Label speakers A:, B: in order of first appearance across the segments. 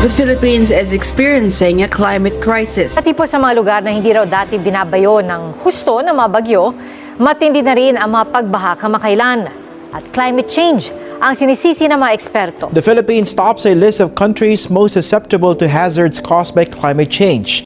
A: The Philippines is experiencing a climate crisis.
B: Pati po sa mga lugar na hindi raw dati binabayo ng husto ng mga bagyo, matindi na rin ang mga pagbaha kamakailan. At climate change ang sinisisi ng mga eksperto.
C: The Philippines tops a list of countries most susceptible to hazards caused by climate change.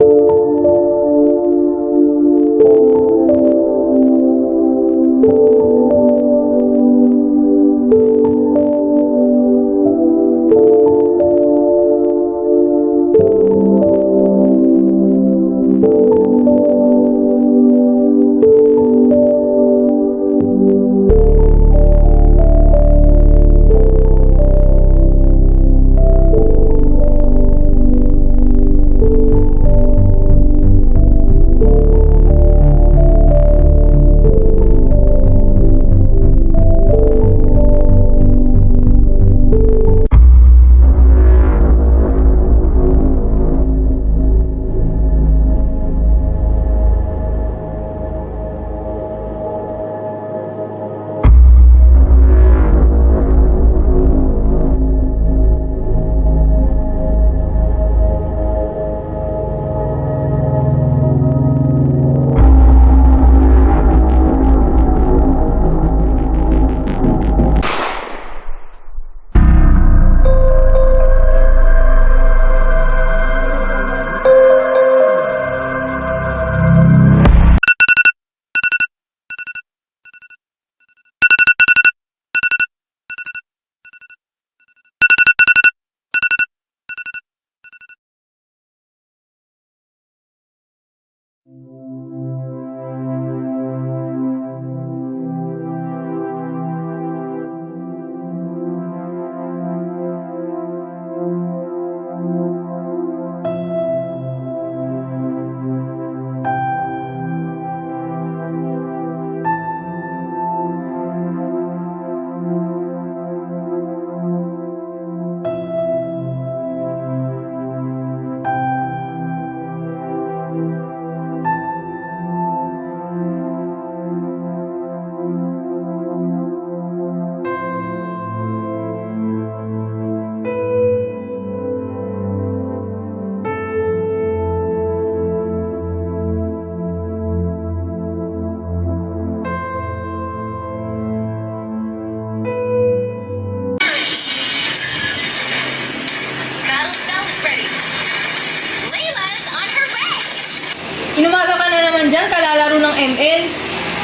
D: Inumaga ka na naman dyan, kalalaro ng ML.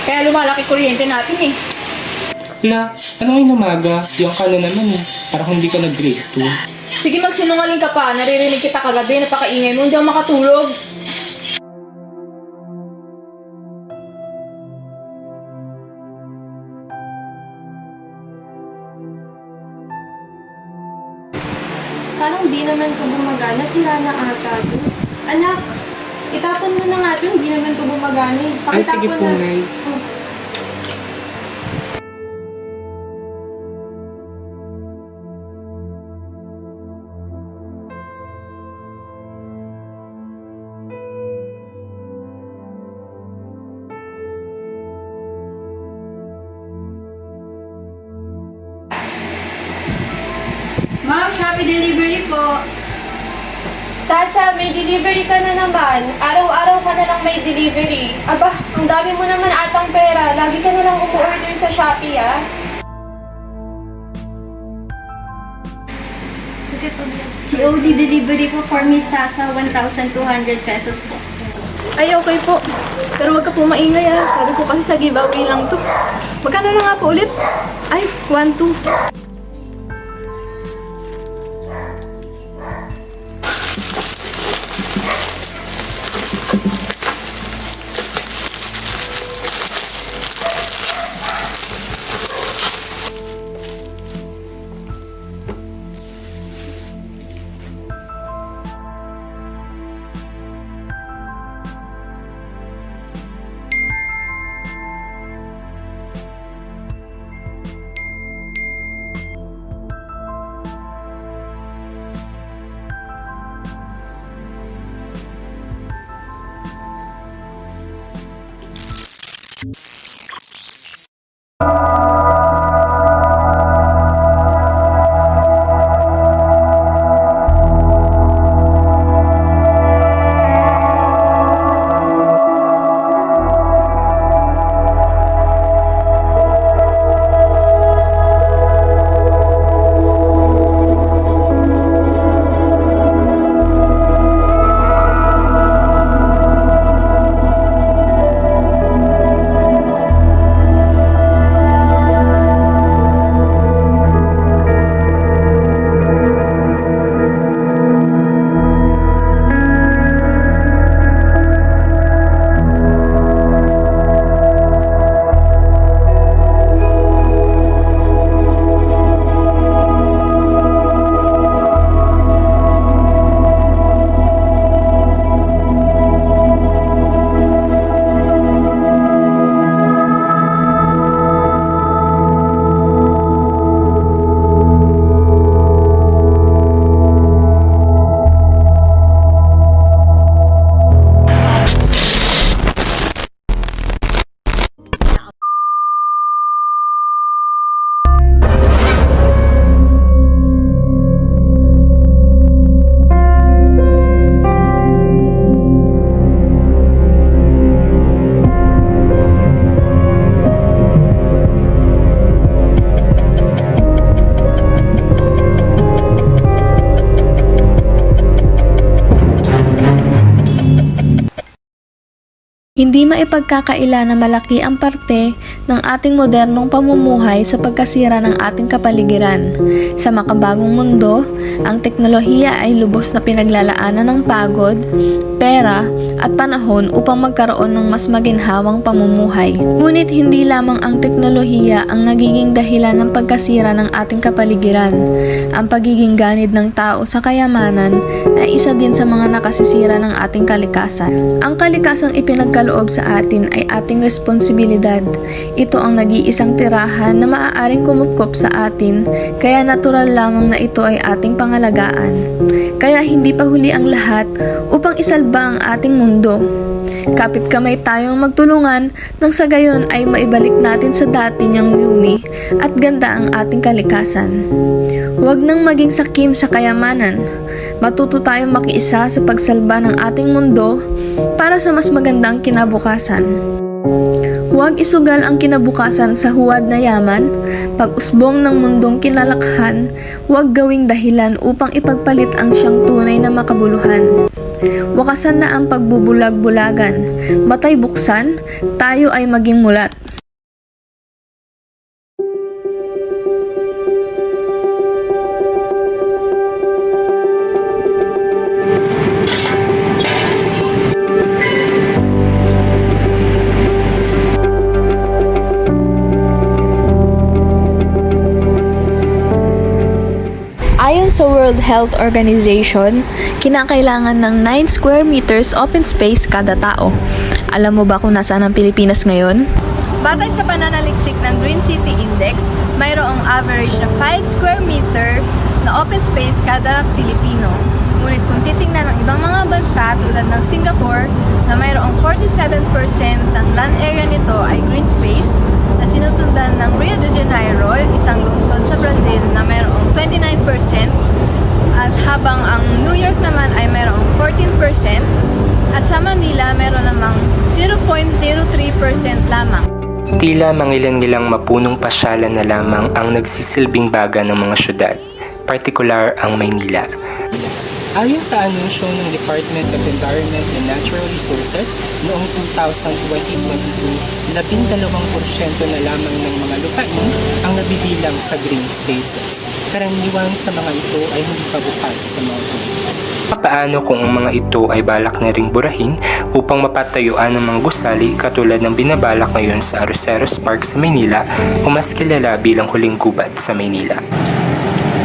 D: Kaya lumalaki kuryente natin eh.
E: La, anong inumaga? Yung ka na naman eh. Parang hindi ka nag-grade 2.
D: Sige, magsinungaling ka pa. Naririnig kita kagabi, napakaingay mo. Hindi ako makatulog.
F: Parang di naman ito gumagana, sira na ata ito. Anak, itapon mo na nga ito, hindi naman ito gumagana eh.
E: Ay, sige
F: Pakitapon
E: po,
F: na.
E: Nay.
F: Oh.
D: Ma'am, Shopee delivery po.
F: Sasa, may delivery ka na naman. Araw-araw ka na lang may delivery. Aba, ang dami mo naman atang pera. Lagi ka na lang umu-order sa Shopee, ah.
G: COD delivery po for Miss Sasa, 1,200 pesos po.
D: Ay, okay po. Pero wag ka po maingay ah. Sabi ko kasi sa giveaway lang to. Magkano na nga po ulit? Ay, 1,2. Hindi maipagkakaila na malaki ang parte ng ating modernong pamumuhay sa pagkasira ng ating kapaligiran. Sa makabagong mundo, ang teknolohiya ay lubos na pinaglalaanan ng pagod, pera, at panahon upang magkaroon ng mas maginhawang pamumuhay. Ngunit hindi lamang ang teknolohiya ang nagiging dahilan ng pagkasira ng ating kapaligiran. Ang pagiging ganid ng tao sa kayamanan ay isa din sa mga nakasisira ng ating kalikasan. Ang kalikasang ipinagkaloob sa atin ay ating responsibilidad. Ito ang nag-iisang tirahan na maaaring kumupkop sa atin, kaya natural lamang na ito ay ating pangalagaan. Kaya hindi pa huli ang lahat upang isalba ang ating mundo. Kapit kamay tayong magtulungan nang sa gayon ay maibalik natin sa dati niyang yumi at ganda ang ating kalikasan. Huwag nang maging sakim sa kayamanan. Matuto tayong makiisa sa pagsalba ng ating mundo para sa mas magandang kinabukasan. Huwag isugal ang kinabukasan sa huwad na yaman. Pag-usbong ng mundong kinalakhan, huwag gawing dahilan upang ipagpalit ang siyang tunay na makabuluhan. Wakasan na ang pagbubulag-bulagan. Matay buksan, tayo ay maging mulat. Ayon sa World Health Organization, kinakailangan ng 9 square meters open space kada tao. Alam mo ba kung nasaan ang Pilipinas ngayon? Batay sa pananaliksik ng Green City Index, mayroong average na 5 square meter na open space kada Pilipino. Ngunit kung titingnan ng ibang mga bansa tulad ng Singapore na mayroong 47% ng land area nito ay green space, na sinusundan ng Rio de Janeiro, isang lungsod sa Brazil na mayroong 29%, at habang ang New York naman ay mayroong 14%, at sa Manila mayroon namang 0.03% lamang.
E: Tila mangilan-ngilang mapunong pasyalan na lamang ang nagsisilbing baga ng mga syudad, partikular ang Maynila. Ayon sa anunsyo ng Department of Environment and Natural Resources noong 2022, 12% na lamang ng mga lupain ang nabibilang sa green spaces. Karaniwan sa mga ito ay hindi pa bukas sa mga tubig. Paano kung ang mga ito ay balak na ring burahin upang mapatayuan ng mga gusali katulad ng binabalak ngayon sa Arroceros Park sa Maynila o mas kilala bilang Huling Gubat sa Maynila?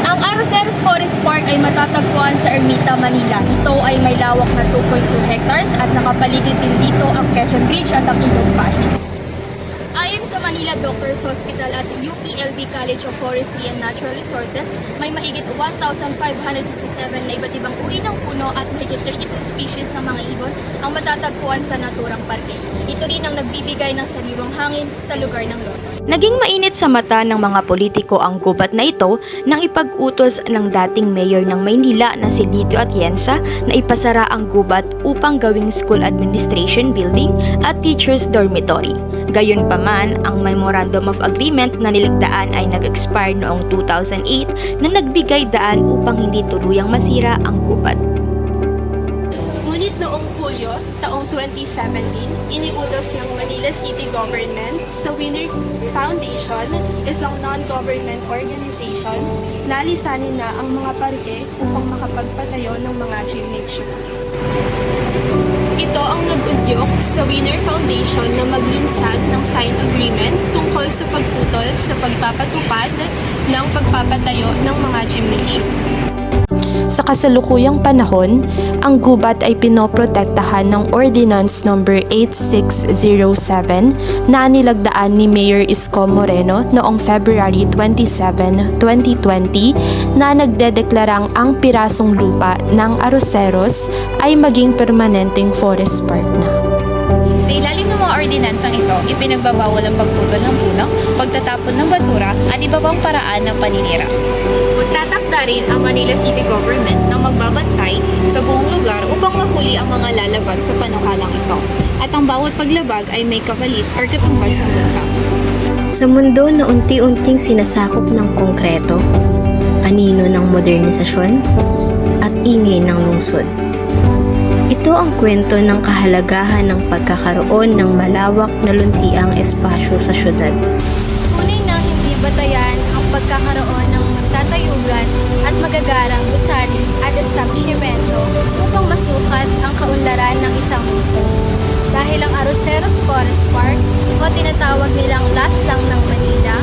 H: Ang Arroceros Forest Park ay matatagpuan sa Ermita, Manila. Ito ay may lawak na 2.2 hectares at nakapaligid din dito ang Quezon Bridge at ang Ilog Pasig. Ayon sa Manila Doctors Hospital at UPLB College of Forestry and Natural Resources, may mahigit 1,567 na iba't ibang uri ng puno at mahigit 32 species ng mga ibon ang matatagpuan sa naturang parke. Ito rin ang nagbibigay ng sariwang hangin sa lugar ng Luzon.
I: Naging mainit sa mata ng mga politiko ang gubat na ito nang ipag-utos ng dating mayor ng Maynila na si Lito Atienza na ipasara ang gubat upang gawing school administration building at teachers dormitory. Gayunpaman, ang Memorandum of Agreement na niligdaan ay nag-expire noong 2008 na nagbigay daan upang hindi tuluyang masira ang gubat.
F: Ngunit noong Hulyo, taong 2017, iniutos ng Manila City Government sa Winner Foundation, isang non-government organization, na lisanin na ang mga parke upang makapagpatayo ng mga gymnasium. Ito ang nag-udyok sa Winner Foundation na maglunsad ng signed agreement tungkol sa pagputol sa pagpapatupad ng pagpapatayo ng mga gymnasium.
J: Sa kasalukuyang panahon, ang gubat ay pinoprotektahan ng Ordinance No. 8607 na nilagdaan ni Mayor Isko Moreno noong February 27, 2020 na nagdedeklarang ang pirasong lupa ng Arroceros ay maging permanenteng forest park na.
H: Sa ilalim ng mga ordinansang ito, ipinagbabawal ang pagputol ng puno, pagtatapon ng basura at iba pang paraan ng paninira. Magtatakda rin ang Manila City Government na magbabantay sa buong lugar upang mahuli ang mga lalabag sa panukalang ito. At ang bawat paglabag ay may kapalit or katumbas ng multa.
K: Sa mundo na unti-unting sinasakop ng konkreto, anino ng modernisasyon at ingay ng lungsod, Ito ang kwento ng kahalagahan ng pagkakaroon ng malawak na luntiang espasyo sa syudad.
G: Tunay na hindi batayan ang pagkakaroon ng magtatayugan at magagarang gusali at establishmento upang masukat ang kaunlaran ng isang lungsod. Dahil ang Arroceros Forest Park o tinatawag nilang last lang ng Manila